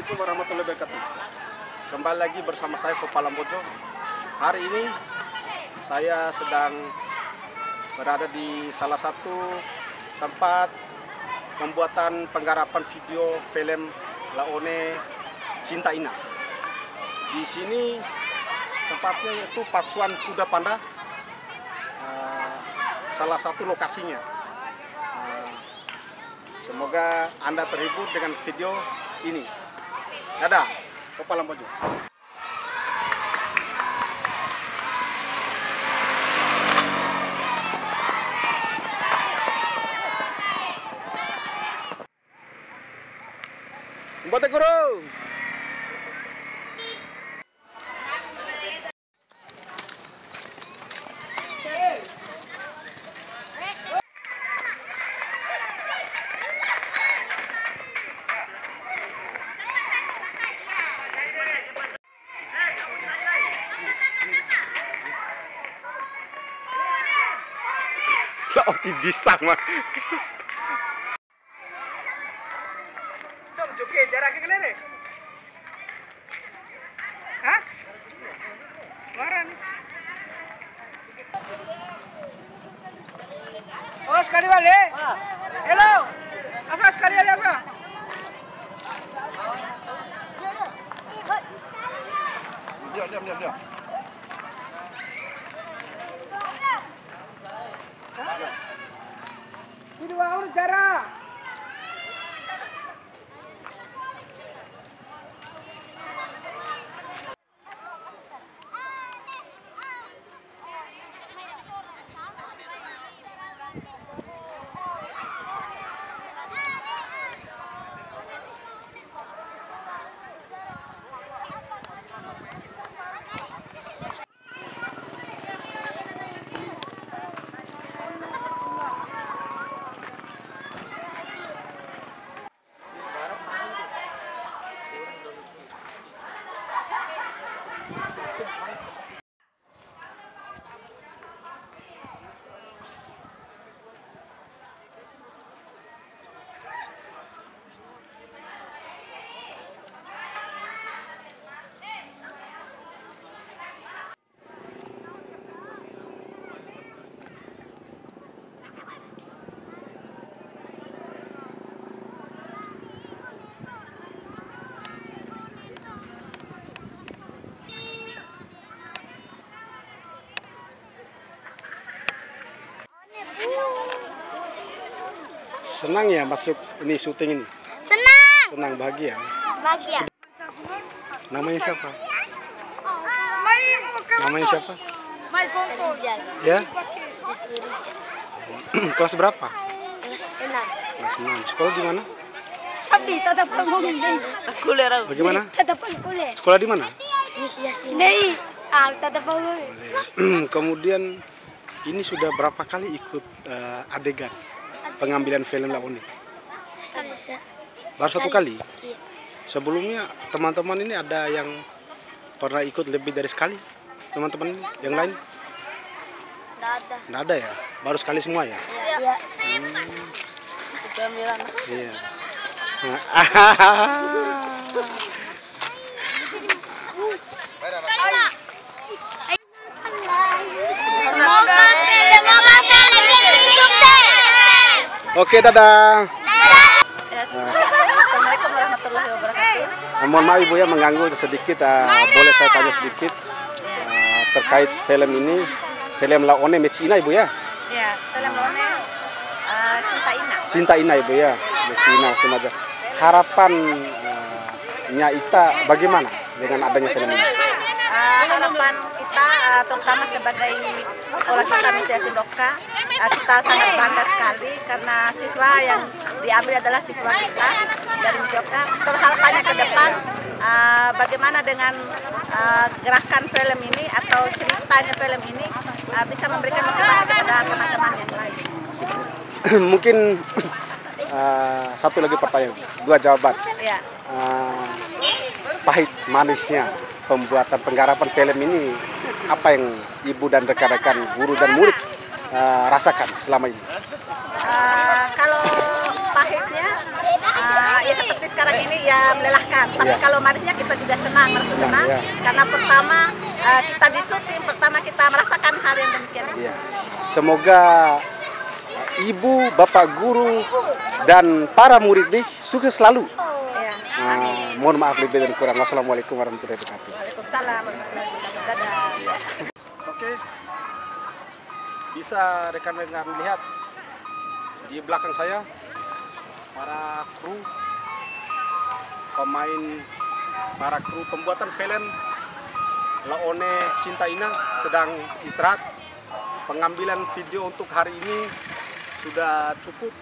Assalamualaikum warahmatullahi wabarakatuh. Kembali lagi bersama saya Kopa Lambojo. Hari ini saya sedang berada di salah satu tempat pembuatan penggarapan video film Laone Cinta Ina. Di sini tempatnya yaitu Pacuan Kuda Panda, salah satu lokasinya. Semoga Anda terhibur dengan video ini. Dadah, Kopa Lambojo. Bote guru. Oh, tidak sama. Tom, joke jarak ke lele. Hah? Waran. Oh, sekali balik. Hello. Apa sekali balik apa? Diam. Ini 2 orang jarak. Senang ya masuk ini syuting ini? Senang. Senang, bahagia. Bahagia. Namanya siapa? Namanya siapa? Rijal. Ya? Siti Rijal. Kelas berapa? Kelas 6. Kelas 6. Sekolah di mana? Sabi, tatapan mo hindi. Bagaimana? Tatapan kulit. Sekolah di mana? Miss Yasin. Hindi. Tatapan mo. Kemudian ini sudah berapa kali ikut adegan pengambilan film Laone? Baru 1 kali? Iya. Sebelumnya teman-teman ini ada yang pernah ikut lebih dari sekali? Teman-teman yang lain? Nggak ada. Nggak ada ya? Baru sekali semua ya? Iya. Iya. Semoga film ini sukses. Oke, dadah. Assalamualaikum warahmatullahi wabarakatuh. Mohon maaf Ibu ya mengganggu sedikit. Boleh saya tanya sedikit terkait film ini, film Laone Cinta Ina Ibu ya? Ya, film Laone Cinta Ina. Cinta Ina Ibu ya, Ina semoga. Harapan Ita bagaimana dengan adanya film ini? Harapan kita terutama sebagai sekolah kita Miss Yasin Loka, kita sangat bangga sekali karena siswa yang diambil adalah siswa kita dari Miss Loka. Harapannya ke depan bagaimana dengan gerakan film ini atau ceritanya film ini bisa memberikan motivasi kepada teman-teman yang lain. Mungkin satu lagi pertanyaan, 2 jawaban. Ya. Pahit manisnya pembuatan penggarapan film ini, apa yang Ibu dan rekan-rekan guru dan murid rasakan selama ini? Kalau pahitnya ya seperti sekarang ini ya melelahkan. Tapi kalau manisnya kita juga senang, merasa senang. Karena pertama kita di syuting, pertama kita merasakan hal yang demikian. Iya. Semoga ibu, bapak guru, dan para murid nih sukses selalu. Ya. Mohon maaf lebih dan kurang. Wassalamualaikum warahmatullahi wabarakatuh. Waalaikumsalam warahmatullahi wabarakatuh. Dadah. Oke, bisa rekan-rekan lihat di belakang saya para kru para kru pembuatan film Laone Cinta Ina sedang istirahat. Pengambilan video untuk hari ini sudah cukup